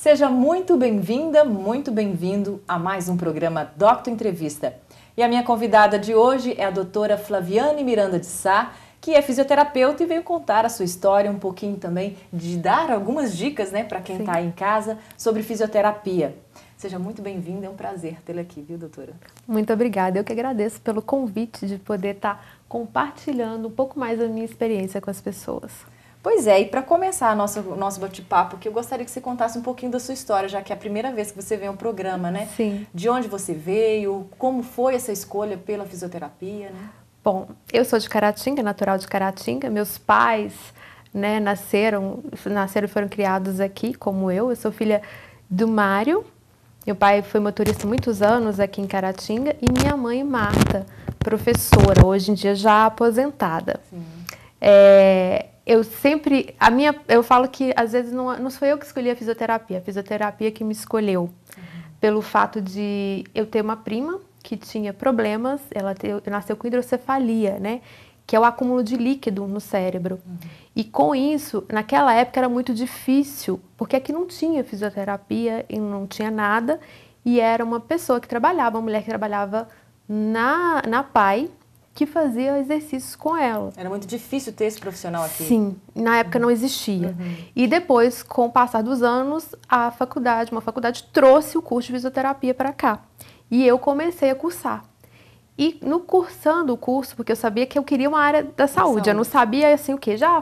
Seja muito bem-vinda, muito bem-vindo a mais um programa Doctor Entrevista. E a minha convidada de hoje é a doutora Flaviane Miranda de Sá, que é fisioterapeuta e veio contar a sua história, um pouquinho também de dar algumas dicas, né, para quem está aí em casa sobre fisioterapia. Seja muito bem-vinda, é um prazer tê-la aqui, viu, doutora? Muito obrigada, eu que agradeço pelo convite de poder estar compartilhando um pouco mais da minha experiência com as pessoas. Pois é, e para começar o nosso bate-papo, que eu gostaria que você contasse um pouquinho da sua história, já que é a primeira vez que você vem ao programa, né? Sim. De onde você veio, como foi essa escolha pela fisioterapia, né? Bom, eu sou de Caratinga, natural de Caratinga. Meus pais, né, nasceram e foram criados aqui, como eu. Eu sou filha do Mário. Meu pai foi motorista muitos anos aqui em Caratinga. E minha mãe, Marta, professora, hoje em dia já aposentada. Sim. Eu falo que às vezes não sou eu que escolhi a fisioterapia que me escolheu. Pelo fato de eu ter uma prima que tinha problemas, ela nasceu com hidrocefalia, né? Que é o acúmulo de líquido no cérebro. E com isso, naquela época era muito difícil, porque aqui não tinha fisioterapia e não tinha nada, e era uma pessoa que trabalhava, uma mulher que trabalhava na PAI, que fazia exercícios com ela. Era muito difícil ter esse profissional aqui? Sim, na época não existia. E depois, com o passar dos anos, uma faculdade trouxe o curso de fisioterapia para cá. E eu comecei a cursar. E no cursando o curso, porque eu sabia que eu queria uma área da saúde, eu não sabia assim o quê, já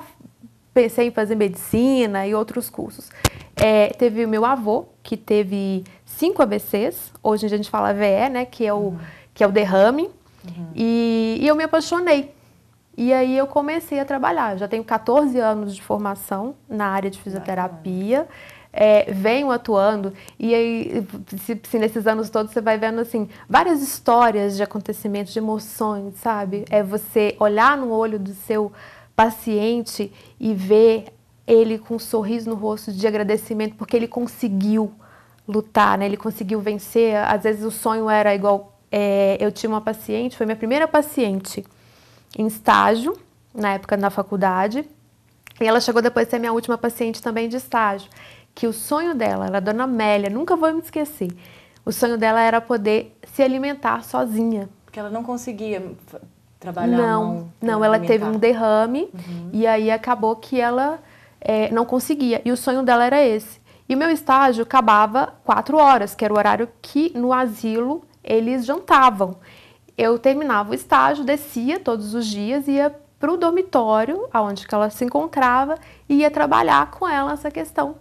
pensei em fazer medicina e outros cursos. Teve o meu avô, que teve 5 AVCs, hoje a gente fala AVE, né, que é o derrame, e eu me apaixonei. E aí eu comecei a trabalhar, já tenho 14 anos de formação na área de fisioterapia, venho atuando, e aí se nesses anos todos você vai vendo assim, várias histórias de acontecimentos, de emoções, sabe? É você olhar no olho do seu paciente e ver ele com um sorriso no rosto de agradecimento, porque ele conseguiu lutar, né? Ele conseguiu vencer. Às vezes o sonho era igual, eu tinha uma paciente, foi minha primeira paciente em estágio, na época na faculdade, e ela chegou depois de ser minha última paciente também de estágio, que o sonho dela, era a dona Amélia, nunca vou me esquecer, o sonho dela era poder se alimentar sozinha. Porque ela não conseguia trabalhar a mão? Não, ela teve um derrame, e aí acabou que ela não conseguia, e o sonho dela era esse. E o meu estágio acabava 4 horas, que era o horário que no asilo eles jantavam. Eu terminava o estágio, descia todos os dias, ia para o dormitório, onde ela se encontrava, e ia trabalhar com ela essa questão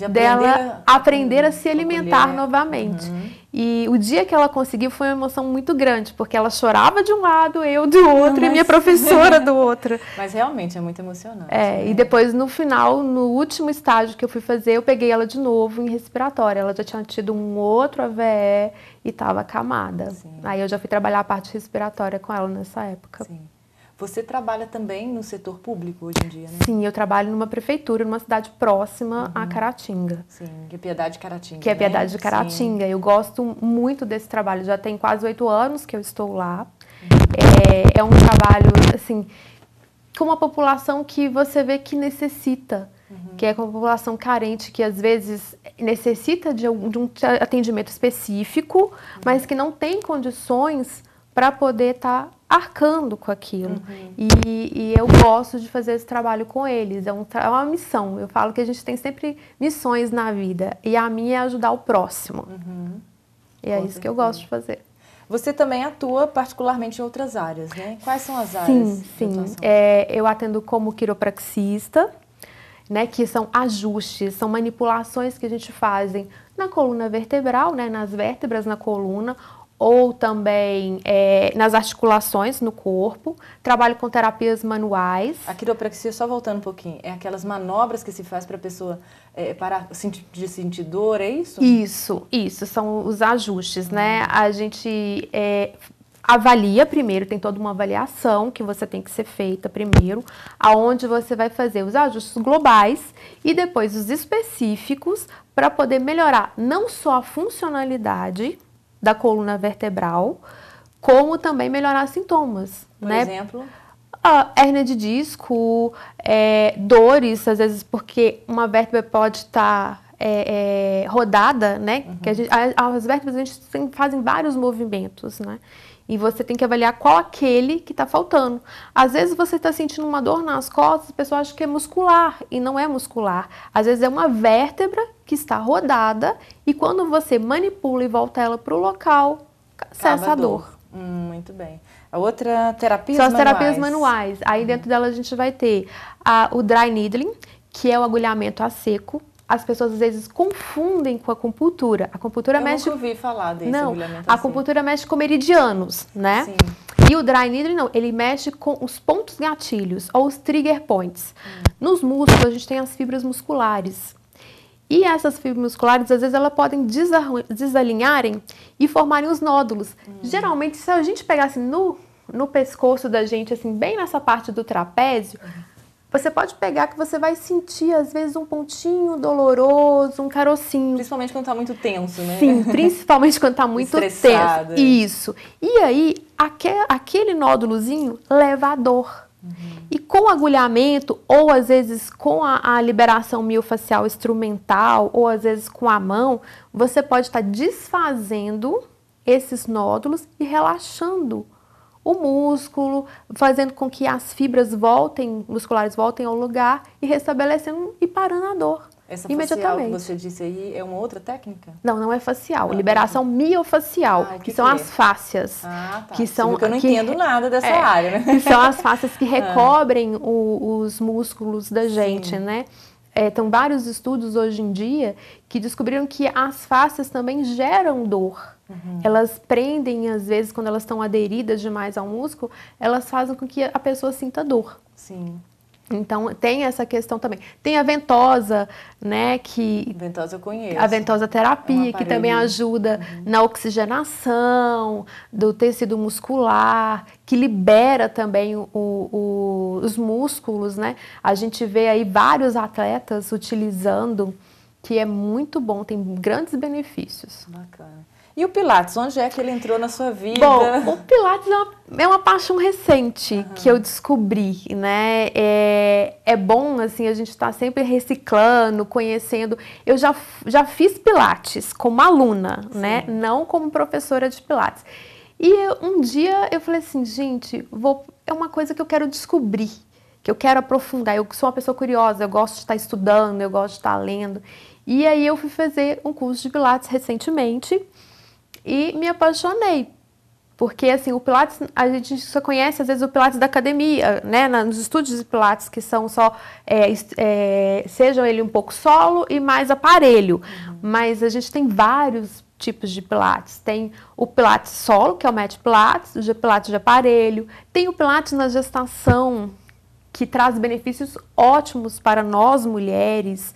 dela aprender a se alimentar novamente. E o dia que ela conseguiu foi uma emoção muito grande, porque ela chorava de um lado, eu do outro, e minha professora do outro. Mas realmente é muito emocionante. Né? E depois no final, no último estágio que eu fui fazer, eu peguei ela de novo em respiratória. Ela já tinha tido um outro AVE e estava acamada. Sim. Aí eu já fui trabalhar a parte respiratória com ela nessa época. Sim. Você trabalha também no setor público hoje em dia, né? Sim, eu trabalho numa prefeitura, numa cidade próxima a Caratinga. Sim, que é Piedade de Caratinga. Que é Piedade de Caratinga. Sim. Eu gosto muito desse trabalho. Já tem quase 8 anos que eu estou lá. É um trabalho, assim, com uma população que você vê que necessita. Que é com uma população carente, que às vezes necessita de um atendimento específico, mas que não tem condições para poder estar arcando com aquilo. E eu gosto de fazer esse trabalho com eles. É uma missão. Eu falo que a gente tem sempre missões na vida. E a minha é ajudar o próximo. E é isso que eu gosto de fazer. Você também atua particularmente em outras áreas, né? Quais são as áreas? Sim. Eu atendo como quiropraxista, né, que são ajustes, são manipulações que a gente faz na coluna vertebral, né, nas vértebras na coluna, ou também nas articulações no corpo. Trabalho com terapias manuais. A quiropraxia, só voltando um pouquinho, é aquelas manobras que se faz para a pessoa parar de sentir dor, é isso? Isso, são os ajustes, né? A gente avalia primeiro, tem toda uma avaliação que você tem que ser feita primeiro, aonde você vai fazer os ajustes globais e depois os específicos para poder melhorar não só a funcionalidade da coluna vertebral, como também melhorar sintomas. Por né? exemplo? Hérnia de disco, dores, às vezes porque uma vértebra pode estar rodada, né? Que as vértebras, a gente fazem vários movimentos, né? E você tem que avaliar qual aquele que está faltando. Às vezes você está sentindo uma dor nas costas, a pessoa acha que é muscular, e não é muscular. Às vezes é uma vértebra que está rodada, e quando você manipula e volta ela para o local, cessa a dor. Muito bem. A outra terapia são as terapias manuais. Aí dentro dela a gente vai ter o dry needling, que é o agulhamento a seco. As pessoas às vezes confundem com a acupuntura. A acupuntura mexe... Eu nunca ouvi falar desse agulhamento a acupuntura mexe com meridianos, né? Sim. E o dry needling não, ele mexe com os pontos gatilhos, ou os trigger points. Nos músculos a gente tem as fibras musculares. E essas fibras musculares, às vezes, elas podem desalinharem e formarem os nódulos. Geralmente, se a gente pegar assim, no pescoço da gente, assim, bem nessa parte do trapézio, você pode pegar que você vai sentir, às vezes, um pontinho doloroso, um carocinho. Principalmente quando está muito tenso, né? Sim, principalmente quando está muito estressado. Tenso. Isso. E aí, aquele nódulozinho leva a dor. E com o agulhamento, ou às vezes com a liberação miofascial instrumental, ou às vezes com a mão, você pode estar desfazendo esses nódulos e relaxando o músculo, fazendo com que as fibras musculares voltem ao lugar e restabelecendo e parando a dor. Essa facial que você disse aí é uma outra técnica? Não, não é facial. Liberação miofascial, que são as fáscias. Tá. Que são, eu não entendo nada dessa área, né? Que são as fáscias que recobrem os músculos da gente, né? Tem vários estudos hoje em dia que descobriram que as fáscias também geram dor. Elas prendem, às vezes, quando elas estão aderidas demais ao músculo, elas fazem com que a pessoa sinta dor. Sim. Então, tem essa questão também. Tem a ventosa, né, que... Ventosa eu conheço. A ventosa terapia, que também ajuda na oxigenação do tecido muscular, que libera também os músculos, né? A gente vê aí vários atletas utilizando, que é muito bom, tem grandes benefícios. Bacana. E o Pilates, onde é que ele entrou na sua vida? Bom, o Pilates é uma paixão recente que eu descobri, né? É bom, assim, a gente estar sempre reciclando, conhecendo. Eu já fiz Pilates como aluna, né? Não como professora de Pilates. E um dia eu falei assim, gente, é uma coisa que eu quero descobrir, que eu quero aprofundar. Eu sou uma pessoa curiosa, eu gosto de estar estudando, eu gosto de estar lendo. E aí eu fui fazer um curso de Pilates recentemente, e me apaixonei, porque assim, o Pilates, a gente só conhece às vezes o Pilates da academia, né, nos estúdios de Pilates que são só, sejam ele um pouco solo e mais aparelho, mas a gente tem vários tipos de Pilates. Tem o Pilates solo, que é o Mat Pilates, o Pilates de aparelho, tem o Pilates na gestação, que traz benefícios ótimos para nós mulheres,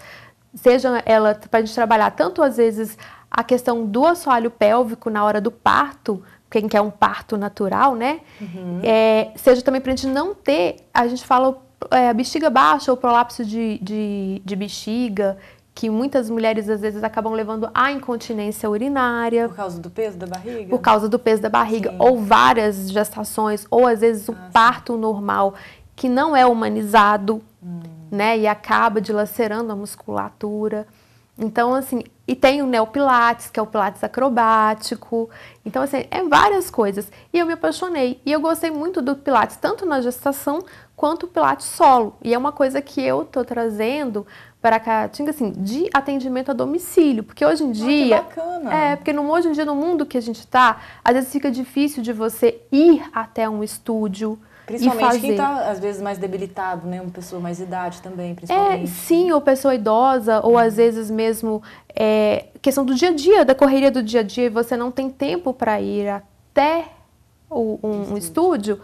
seja ela para a gente trabalhar tanto às vezes a questão do assoalho pélvico na hora do parto, quem quer um parto natural, né? Seja também para a gente não ter, a gente fala a bexiga baixa ou prolapso de bexiga, que muitas mulheres às vezes acabam levando à incontinência urinária. Por causa do peso da barriga? Por causa do peso da barriga, ou várias gestações, ou às vezes o parto normal, que não é humanizado, né? E acaba dilacerando a musculatura. Então, assim, e tem o Neopilates, que é o Pilates acrobático. Então, assim, várias coisas. E eu me apaixonei. E eu gostei muito do Pilates, tanto na gestação, quanto o Pilates solo. E é uma coisa que eu tô trazendo para a Caatinga, assim, de atendimento a domicílio. Porque hoje em dia... que bacana! Porque hoje em dia, no mundo que a gente tá, às vezes fica difícil de você ir até um estúdio, principalmente quem está, às vezes, mais debilitado, né? Uma pessoa mais idade também, principalmente. Sim, ou pessoa idosa, ou às vezes mesmo questão do dia a dia, da correria do dia a dia, e você não tem tempo para ir até um estúdio,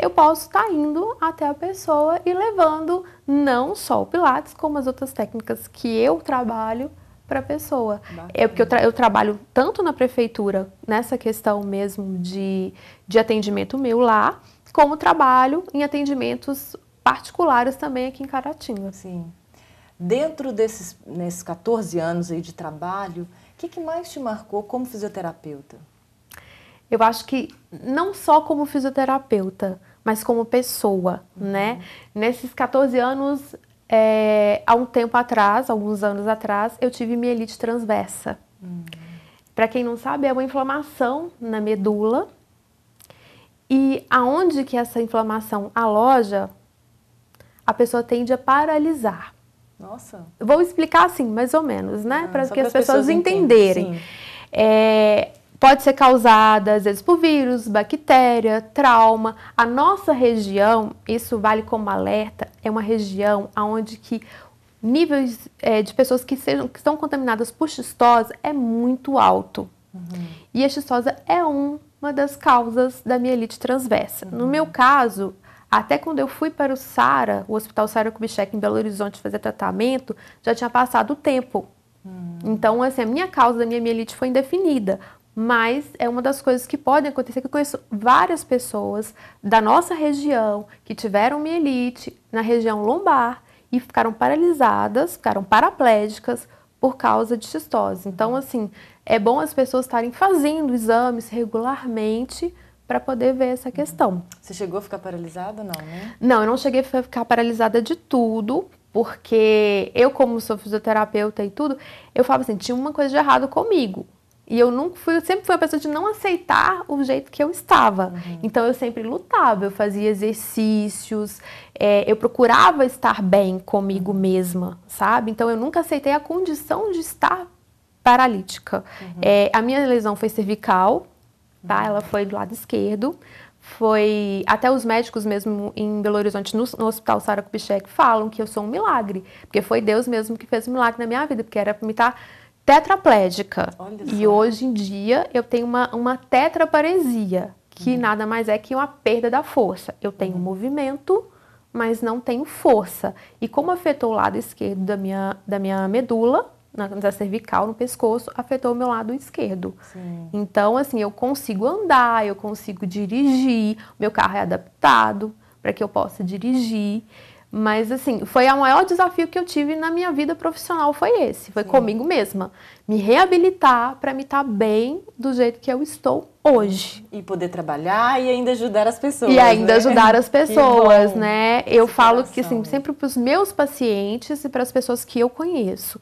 eu posso estar indo até a pessoa e levando não só o Pilates, como as outras técnicas que eu trabalho para a pessoa. Porque eu trabalho tanto na prefeitura, nessa questão mesmo de atendimento meu lá, como trabalho em atendimentos particulares também aqui em Caratinga. Sim. Dentro nesses 14 anos aí de trabalho, o que mais te marcou como fisioterapeuta? Eu acho que não só como fisioterapeuta, mas como pessoa, né? Nesses 14 anos, há um tempo atrás, alguns anos atrás, eu tive mielite transversa. Para quem não sabe, é uma inflamação na medula. E aonde que essa inflamação aloja, a pessoa tende a paralisar. Nossa. Vou explicar assim, mais ou menos, né? Para que as pessoas entenderem. Sim. Pode ser causada, às vezes, por vírus, bactéria, trauma. A nossa região, isso vale como alerta, é uma região onde que níveis de pessoas que estão contaminadas por xistose é muito alto. E a xistose é uma das causas da mielite transversa. No meu caso, até quando eu fui para o SARA, o Hospital Sara Kubitschek em Belo Horizonte, fazer tratamento, já tinha passado o tempo. Então, assim, a minha causa da minha mielite foi indefinida. Mas é uma das coisas que podem acontecer, que eu conheço várias pessoas da nossa região que tiveram mielite na região lombar e ficaram paralisadas, ficaram paraplégicas por causa de xistose. Então, assim, é bom as pessoas estarem fazendo exames regularmente para poder ver essa questão. Você chegou a ficar paralisada, não, né? Não, eu não cheguei a ficar paralisada de tudo, porque eu, como sou fisioterapeuta e tudo, eu falava assim, tinha uma coisa de errado comigo. E eu sempre fui a pessoa de não aceitar o jeito que eu estava. Então, eu sempre lutava, eu fazia exercícios, eu procurava estar bem comigo mesma, sabe? Então, eu nunca aceitei a condição de estar paralítica. A minha lesão foi cervical, tá? Ela foi do lado esquerdo. Até os médicos mesmo em Belo Horizonte, no Hospital Sara Kubitschek, falam que eu sou um milagre. Porque foi Deus mesmo que fez um milagre na minha vida, porque era para me estar tetraplégica. E hoje em dia eu tenho uma tetraparesia, que nada mais é que uma perda da força. Eu tenho movimento, mas não tenho força. E como afetou o lado esquerdo da minha medula, da cervical, no pescoço, afetou o meu lado esquerdo. Então, assim, eu consigo andar, eu consigo dirigir, meu carro é adaptado para que eu possa dirigir. Mas, assim, foi o maior desafio que eu tive na minha vida profissional, foi esse. Foi comigo mesma. Me reabilitar para me estar bem do jeito que eu estou hoje. E poder trabalhar e ainda ajudar as pessoas, E ainda ajudar as pessoas, bom, né? Eu falo que, assim, sempre para os meus pacientes e para as pessoas que eu conheço.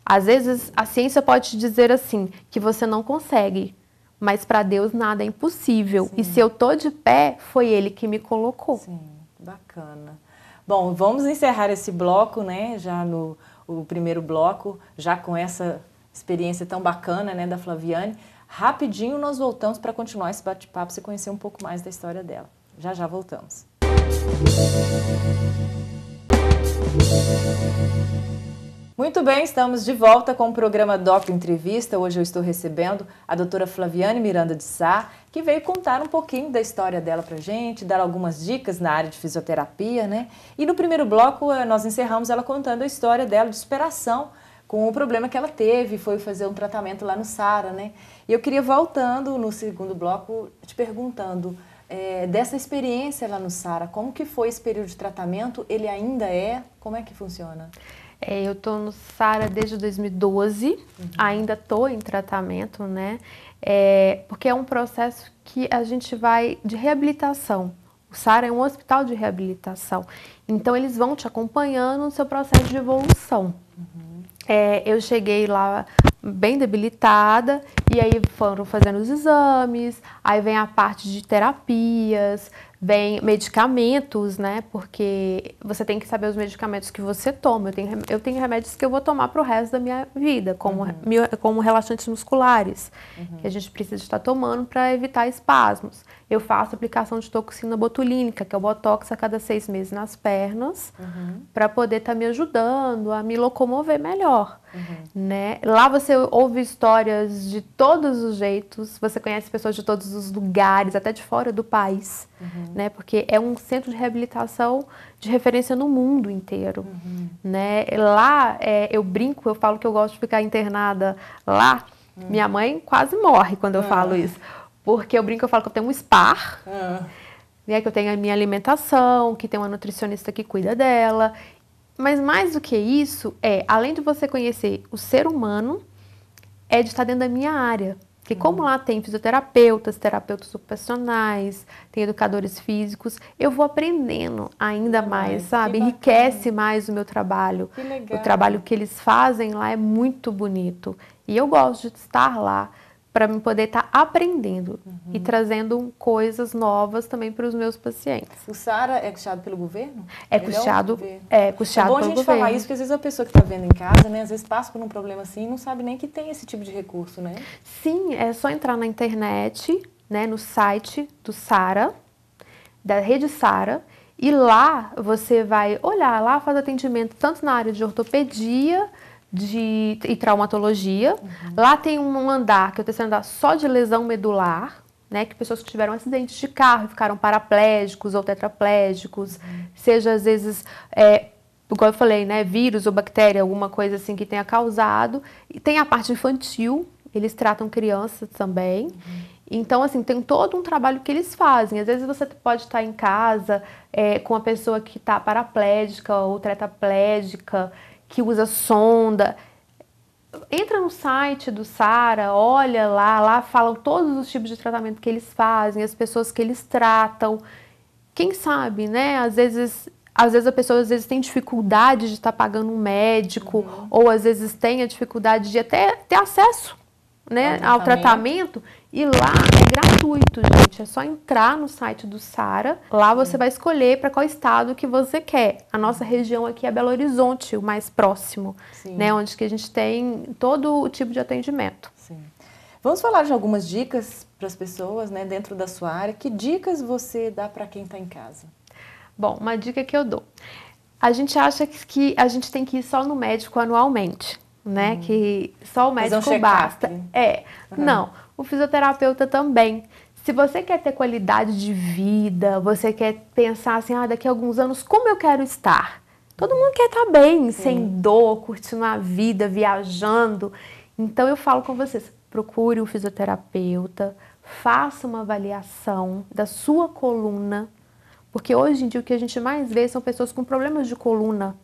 Às vezes, a ciência pode te dizer, assim, que você não consegue. Mas para Deus nada é impossível. E se eu tô de pé, foi Ele que me colocou. Sim, bacana. Bom, vamos encerrar esse bloco, né, já o primeiro bloco, já com essa experiência tão bacana, né, da Flaviane. Rapidinho nós voltamos para continuar esse bate-papo, você conhecer um pouco mais da história dela. Já voltamos. Muito bem, estamos de volta com o programa Doc Entrevista. Hoje eu estou recebendo a doutora Flaviane Miranda de Sá, que veio contar um pouquinho da história dela pra gente, dar algumas dicas na área de fisioterapia, né? E no primeiro bloco nós encerramos ela contando a história dela de superação com o problema que ela teve, foi fazer um tratamento lá no SARA, né? E eu queria, voltando no segundo bloco, te perguntando dessa experiência lá no SARA, como que foi esse período de tratamento? Ele ainda como é que funciona? Eu estou no SARA desde 2012, ainda estou em tratamento, né? Porque é um processo que a gente vai de reabilitação. O SARA é um hospital de reabilitação, então eles vão te acompanhando no seu processo de evolução. Eu cheguei lá bem debilitada e aí foram fazendo os exames, aí vem a parte de terapias, vem medicamentos, né? Porque você tem que saber os medicamentos que você toma. Eu tenho remédios que eu vou tomar para o resto da minha vida, como relaxantes musculares, que a gente precisa estar tomando para evitar espasmos. Eu faço aplicação de toxina botulínica, que é o botox a cada 6 meses nas pernas, para poder estar me ajudando a me locomover melhor. Né? Lá você ouve histórias de todos os jeitos, você conhece pessoas de todos os lugares, até de fora do país, né? Porque é um centro de reabilitação de referência no mundo inteiro. Né? Lá eu brinco, eu falo que eu gosto de ficar internada lá. Minha mãe quase morre quando eu falo isso. Porque eu brinco, eu falo que eu tenho um spa, né, que eu tenho a minha alimentação, que tem uma nutricionista que cuida dela. Mas mais do que isso, além de você conhecer o ser humano, de estar dentro da minha área. Porque como lá tem fisioterapeutas, terapeutas ocupacionais, tem educadores físicos, eu vou aprendendo ainda mais, sabe? Enriquece mais o meu trabalho. Que legal. O trabalho que eles fazem lá é muito bonito. E eu gosto de estar lá para me poder estar aprendendo e trazendo coisas novas também para os meus pacientes. O SARA é custeado pelo governo? É custeado pelo governo. É bom a gente falar isso, porque às vezes a pessoa que está vendo em casa, né, às vezes passa por um problema assim e não sabe nem que tem esse tipo de recurso, né? Sim, é só entrar na internet, né, no site do SARA, da rede SARA, e lá você vai olhar, lá faz atendimento tanto na área de ortopedia, e traumatologia. Lá tem um andar, que é o terceiro andar, só de lesão medular, né? Que pessoas que tiveram acidentes de carro e ficaram paraplégicos ou tetraplégicos, seja às vezes, igual eu falei, né? Vírus ou bactéria, alguma coisa assim que tenha causado. E tem a parte infantil, eles tratam crianças também. Então, assim, tem todo um trabalho que eles fazem. Às vezes você pode estar em casa com a pessoa que está paraplégica ou tetraplégica, que usa sonda. Entra no site do SARA, olha lá falam todos os tipos de tratamento que eles fazem, as pessoas que eles tratam. Quem sabe, né? Às vezes a pessoa tem dificuldade de estar pagando um médico, ou às vezes tem a dificuldade de até ter acesso, né, ao tratamento. E lá é gratuito, gente. É só entrar no site do SARA. Lá você vai escolher para qual estado que você quer. A nossa região aqui é Belo Horizonte, o mais próximo, né? Onde que a gente tem todo o tipo de atendimento. Sim. Vamos falar de algumas dicas para as pessoas, né, dentro da sua área. Que dicas você dá para quem está em casa? Bom, uma dica que eu dou. A gente acha que a gente tem que ir só no médico anualmente, né? Que só o médico basta. Não. O fisioterapeuta também. Se você quer ter qualidade de vida, você quer pensar assim, daqui a alguns anos, como eu quero estar? Todo mundo quer estar bem, sem dor, curtindo a vida, viajando. Então eu falo com vocês, procure um fisioterapeuta, faça uma avaliação da sua coluna, porque hoje em dia o que a gente mais vê são pessoas com problemas de coluna,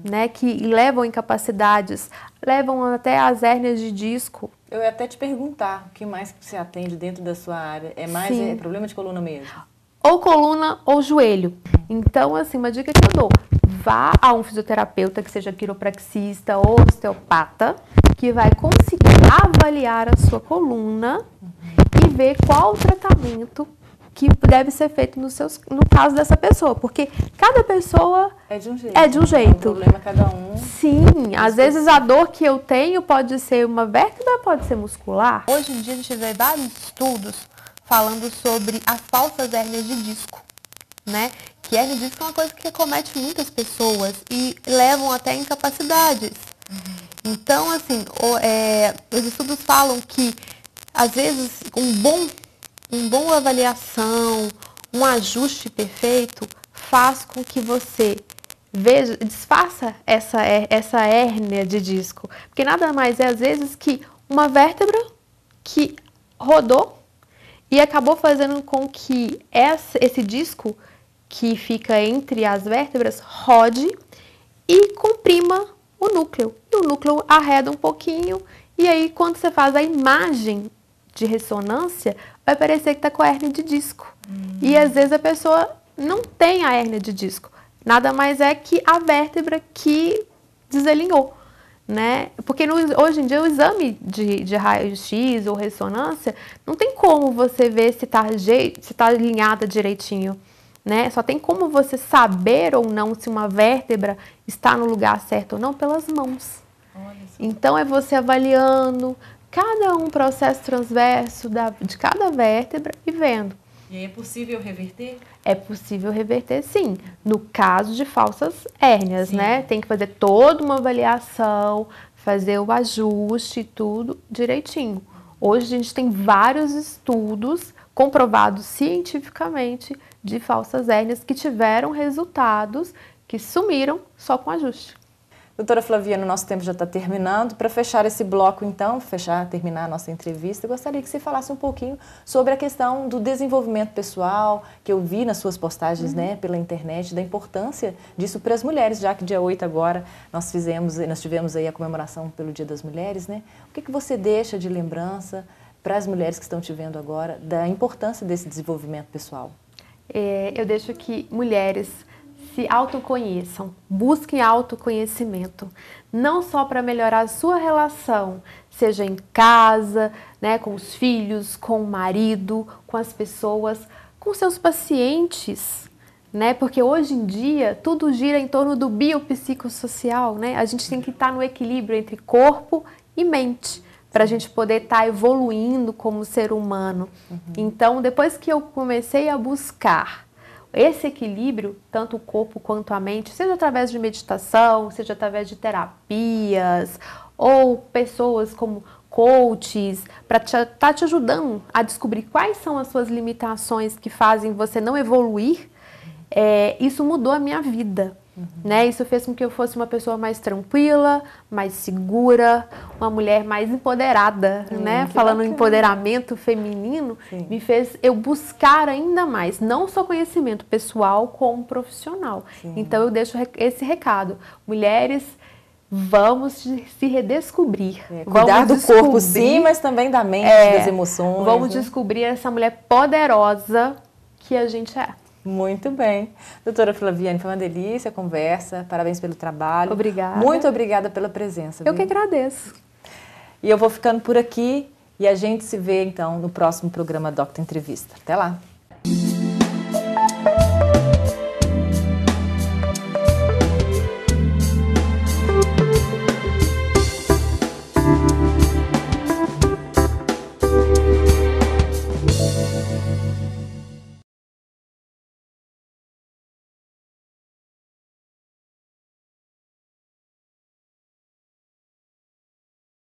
né, que levam a incapacidades, levam até as hérnias de disco. Eu ia até te perguntar, o que mais que você atende dentro da sua área? É mais problema de coluna mesmo? Ou coluna ou joelho. Então, assim, uma dica que eu dou, vá a um fisioterapeuta que seja quiropraxista ou osteopata, que vai conseguir avaliar a sua coluna e ver qual o tratamento que deve ser feito no caso dessa pessoa, porque cada pessoa é de um jeito. É de um jeito. É um problema cada um. Sim, às vezes a dor que eu tenho pode ser uma vértebra, pode ser muscular. Hoje em dia a gente vê vários estudos falando sobre as falsas hérnias de disco, né? Que hérnia de disco é uma coisa que acomete muitas pessoas e levam até incapacidades. Então, assim, os estudos falam que às vezes uma boa avaliação, um ajuste perfeito faz com que você desfaça essa hérnia de disco. Porque nada mais é, às vezes, que uma vértebra que rodou e acabou fazendo com que esse disco que fica entre as vértebras rode e comprima o núcleo. E o núcleo arreda um pouquinho e aí quando você faz a imagem de ressonância, vai parecer que está com a hérnia de disco. E às vezes a pessoa não tem a hérnia de disco. Nada mais é que a vértebra que desalinhou, né? Porque hoje em dia o exame de raio-x ou ressonância, não tem como você ver se está alinhada direitinho, né? Só tem como você saber ou não se uma vértebra está no lugar certo ou não pelas mãos. Então é você avaliando cada processo transverso de cada vértebra e vendo. E aí é possível reverter? É possível reverter, sim. No caso de falsas hérnias, né? Tem que fazer toda uma avaliação, fazer o ajuste, tudo direitinho. Hoje a gente tem vários estudos comprovados cientificamente de falsas hérnias que tiveram resultados que sumiram só com ajuste. Doutora Flaviana, o nosso tempo já está terminando. Para fechar esse bloco, então, terminar a nossa entrevista, eu gostaria que você falasse um pouquinho sobre a questão do desenvolvimento pessoal, que eu vi nas suas postagens, né, pela internet, da importância disso para as mulheres, já que dia 8 agora nós tivemos aí a comemoração pelo Dia das Mulheres, né? O que você deixa de lembrança para as mulheres que estão te vendo agora da importância desse desenvolvimento pessoal? Eu deixo que mulheres se autoconheçam, busquem autoconhecimento, não só para melhorar a sua relação, seja em casa, né, com os filhos, com o marido, com as pessoas, com seus pacientes, né? Porque hoje em dia tudo gira em torno do biopsicossocial, né? A gente tem que estar no equilíbrio entre corpo e mente para a gente poder estar evoluindo como ser humano. Então, depois que eu comecei a buscar esse equilíbrio, tanto o corpo quanto a mente, seja através de meditação, seja através de terapias, ou pessoas como coaches, para estar te ajudando a descobrir quais são as suas limitações que fazem você não evoluir, isso mudou a minha vida. Né? Isso fez com que eu fosse uma pessoa mais tranquila, mais segura, uma mulher mais empoderada, né? Falando em empoderamento feminino, me fez eu buscar ainda mais, não só conhecimento pessoal, como profissional. Então eu deixo esse recado. Mulheres, vamos se redescobrir. Cuidar do corpo sim, mas também da mente, das emoções. Vamos descobrir essa mulher poderosa que a gente é. Muito bem. Doutora Flaviane, foi uma delícia a conversa. Parabéns pelo trabalho. Obrigada. Muito obrigada pela presença. Eu que agradeço. E eu vou ficando por aqui e a gente se vê, então, no próximo programa Doctor Entrevista. Até lá.